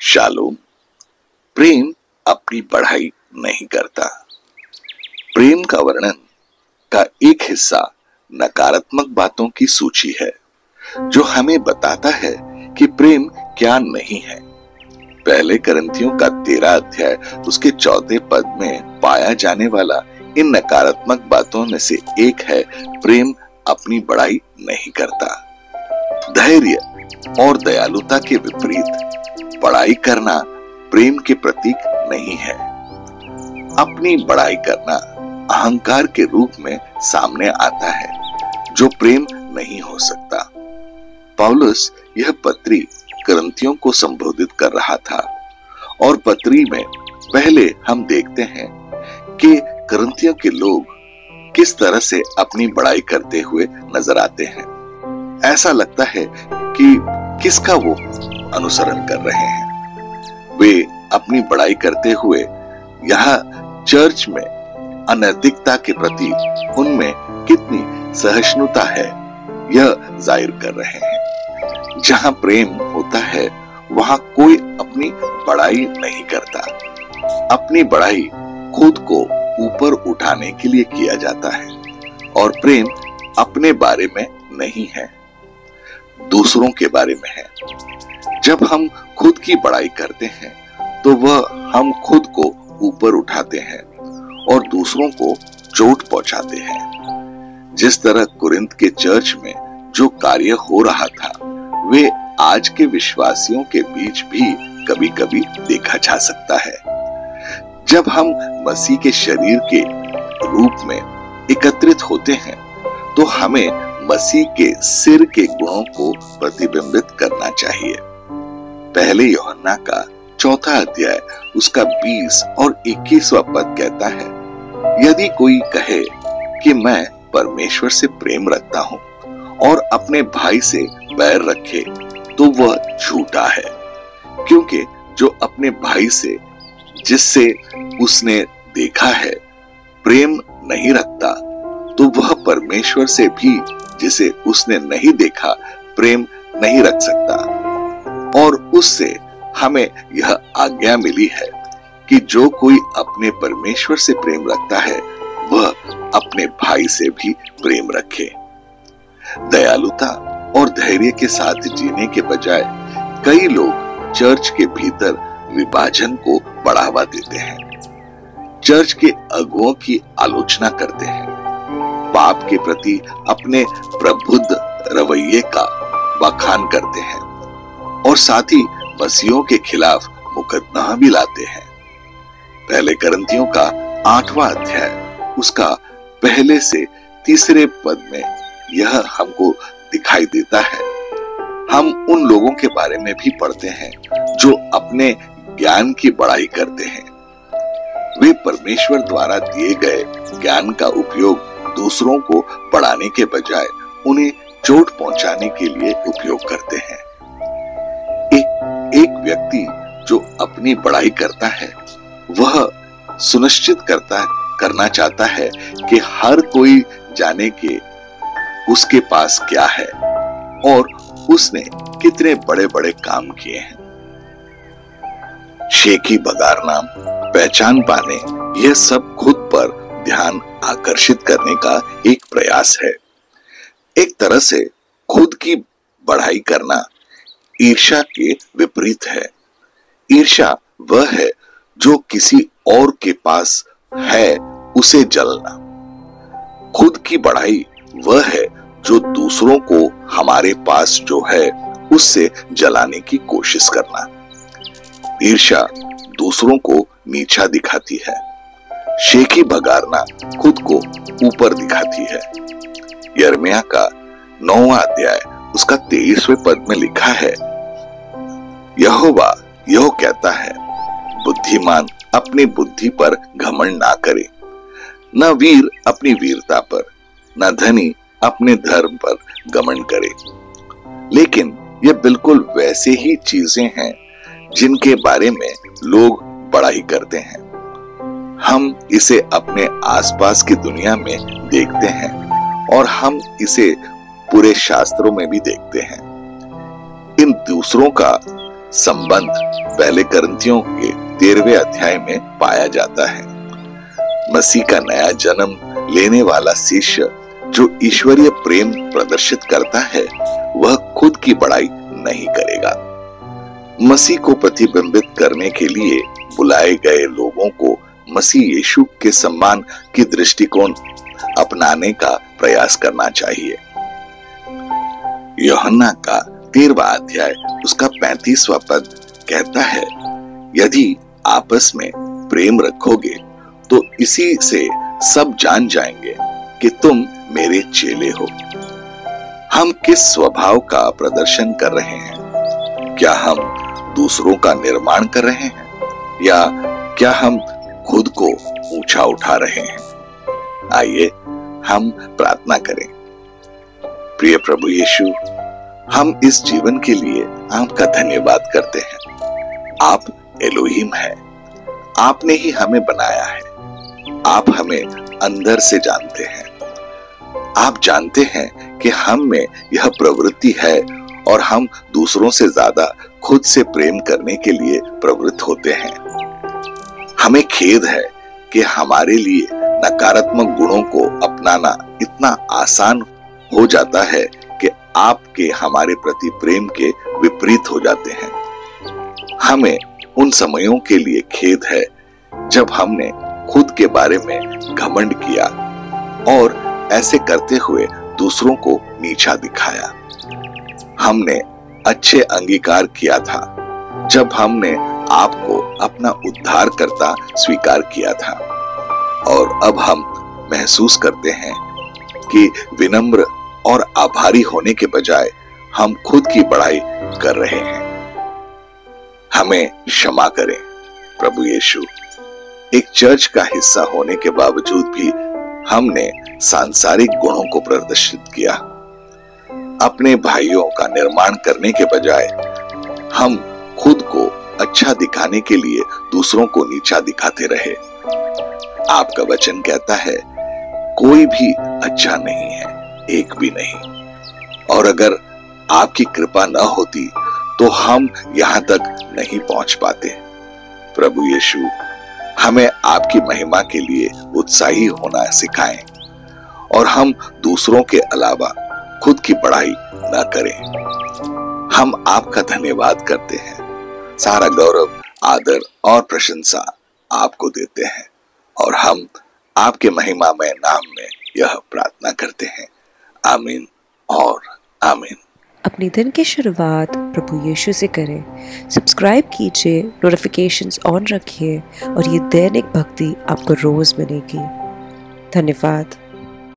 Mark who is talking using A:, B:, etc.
A: Shalom. प्रेम अपनी बढ़ाई नहीं करता। प्रेम का वर्णन का एक हिस्सा नकारात्मक बातों की सूची है जो हमें बताता है कि प्रेम क्या नहीं है। पहले करंथियों का 13 अध्याय उसके 14 पद में पाया जाने वाला इन नकारात्मक बातों में से एक है, प्रेम अपनी बढ़ाई नहीं करता। धैर्य और दयालुता के विपरीत बढ़ाई करना प्रेम के प्रतीक नहीं है। अपनी बढ़ाई करना अहंकार के रूप में सामने आता है जो प्रेम नहीं हो सकता। पौलुस यह पत्री करंथियों को संबोधित कर रहा था और पत्री में पहले हम देखते हैं कि करंथियों के लोग किस तरह से अपनी बढ़ाई करते हुए नजर आते हैं। ऐसा लगता है कि किसका वो अनुसरण कर रहे हैं। वे अपनी बढ़ाई करते हुए यहाँ चर्च में अनैतिकता के प्रति उनमें कितनी सहिष्णुता है यह जाहिर कर रहे हैं। जहाँ प्रेम होता है वहाँ कोई अपनी बढ़ाई नहीं करता। अपनी बढ़ाई खुद को ऊपर उठाने के लिए किया जाता है और प्रेम अपने बारे में नहीं है, दूसरों के बारे में है। जब हम खुद की बढ़ाई करते हैं तो वह हम खुद को ऊपर उठाते हैं और दूसरों को चोट पहुंचाते हैं। जिस तरह कुरिन्थ के चर्च में जो कार्य हो रहा था वे आज के विश्वासियों के बीच भी कभी-कभी देखा जा सकता है। जब हम मसीह के शरीर के रूप में एकत्रित होते हैं तो हमें मसीह के सिर के गुणों को प्रतिबिंबित करना चाहिए। पहले यूहन्ना का 4 अध्याय उसका 20 और 21वां पद कहता है, यदि कोई कहे कि मैं परमेश्वर से प्रेम रखता हूं और अपने भाई से बैर रखे तो वह झूठा है, क्योंकि जो अपने भाई से जिससे उसने देखा है प्रेम नहीं रखता तो वह परमेश्वर से भी जिसे उसने नहीं देखा प्रेम नहीं रख सकता। और उससे हमें यह आज्ञा मिली है कि जो कोई अपने परमेश्वर से प्रेम रखता है वह अपने भाई से भी प्रेम रखे। दयालुता और धैर्य के साथ जीने के बजाय कई लोग चर्च के भीतर विभाजन को बढ़ावा देते हैं, चर्च के अगुओं की आलोचना करते हैं, पाप के प्रति अपने प्रबुद्ध रवैये का बखान करते हैं और साथ ही मसीहों के खिलाफ मुकदमा भी लाते हैं। पहले करंथियों का 8वां अध्याय उसका पहले से 3 पद में यह हमको दिखाई देता है। हम उन लोगों के बारे में भी पढ़ते हैं जो अपने ज्ञान की बढ़ाई करते हैं। वे परमेश्वर द्वारा दिए गए ज्ञान का उपयोग दूसरों को बढ़ाने के बजाय उन्हें चोट पहुंचाने के लिए उपयोग करते हैं। एक व्यक्ति जो अपनी बढ़ाई करता है वह सुनिश्चित करना चाहता है कि हर कोई जाने के उसके पास क्या है और उसने कितने बड़े-बड़े काम किए हैं। शेखी बगारना, पहचान पाने, यह सब खुद पर ध्यान आकर्षित करने का एक प्रयास है। एक तरह से खुद की बढ़ाई करना ईर्ष्या के विपरीत है। ईर्ष्या वह है जो किसी और के पास है उसे जलना। खुद की बढ़ाई वह है जो दूसरों को हमारे पास जो है उससे जलाने की कोशिश करना। ईर्ष्या दूसरों को नीचा दिखाती है, शेखी बगारना खुद को ऊपर दिखाती है। यिर्मयाह का 9वां अध्याय उसका 23वें पद में लिखा है, यहोवा यह कहता है, बुद्धिमान अपनी बुद्धि पर घमंड ना करे, न वीर अपनी वीरता पर, न धनी अपने धर्म पर घमंड करे। लेकिन ये बिल्कुल वैसे ही चीजें हैं जिनके बारे में लोग बढ़ाई करते हैं। हम इसे अपने आसपास की दुनिया में देखते हैं और हम इसे पूरे शास्त्रों में भी देखते हैं। इन दूसरों का संबंध पहले करंथियों के 13वें अध्याय में पाया जाता है। मसीह का नया जन्म लेने वाला शिष्य जो ईश्वरीय प्रेम प्रदर्शित करता है, वह खुद की बड़ाई नहीं करेगा। मसीह को प्रतिबिंबित करने के लिए बुलाए गए लोगों को मसीह यीशु के सम्मान की दृष्टिकोण अपनाने का प्रयास करना चाहिए। यूहन्ना का 13वां अध्याय उसका 35वां पद कहता है, यदि आपस में प्रेम रखोगे तो इसी से सब जान जाएंगे कि तुम मेरे चेले हो। हम किस स्वभाव का प्रदर्शन कर रहे हैं? क्या हम दूसरों का निर्माण कर रहे हैं या क्या हम खुद को ऊंचा उठा रहे हैं? आइए हम प्रार्थना करें। प्रिय प्रभु यीशु, हम इस जीवन के लिए आपका धन्यवाद करते हैं। आप एलोहिम हैं। आपने ही हमें बनाया है। आप हमें अंदर से जानते हैं। आप जानते हैं कि हम में यह प्रवृत्ति है और हम दूसरों से ज्यादा खुद से प्रेम करने के लिए प्रवृत्त होते हैं। हमें खेद है कि हमारे लिए नकारात्मक गुणों को अपनाना इतना आसान हो जाता है कि आपके हमारे प्रति प्रेम के विपरीत हो जाते हैं। हमें उन समयों के लिए खेद है जब हमने खुद के बारे में घमंड किया और ऐसे करते हुए दूसरों को नीचा दिखाया। हमने अच्छे अंगीकार किया था जब हमने आपको अपना उद्धारकर्ता स्वीकार किया था, और अब हम महसूस करते हैं कि विनम्र और आभारी होने के बजाय हम खुद की बड़ाई कर रहे हैं। हमें क्षमा करें प्रभु यीशु। एक चर्च का हिस्सा होने के बावजूद भी हमने सांसारिक गुणों को प्रदर्शित किया। अपने भाइयों का निर्माण करने के बजाय हम खुद को अच्छा दिखाने के लिए दूसरों को नीचा दिखाते रहे। आपका वचन कहता है, कोई भी अच्छा नहीं है, एक भी नहीं। और अगर आपकी कृपा न होती तो हम यहां तक नहीं पहुंच पाते। प्रभु यीशु, हमें आपकी महिमा के लिए उत्साही होना सिखाएं और हम दूसरों के अलावा खुद की बड़ाई न करें। हम आपका धन्यवाद करते हैं। सारा गौरव, आदर और प्रशंसा आपको देते हैं और हम आपके महिमामय नाम में यह प्रार्थना करते हैं। आमीन और आमीन।
B: अपनी दिन की शुरुआत प्रभु यीशु से करें। सब्सक्राइब कीजिए, नोटिफिकेशंस ऑन रखिए और ये दैनिक भक्ति आपको रोज मिलेगी। धन्यवाद।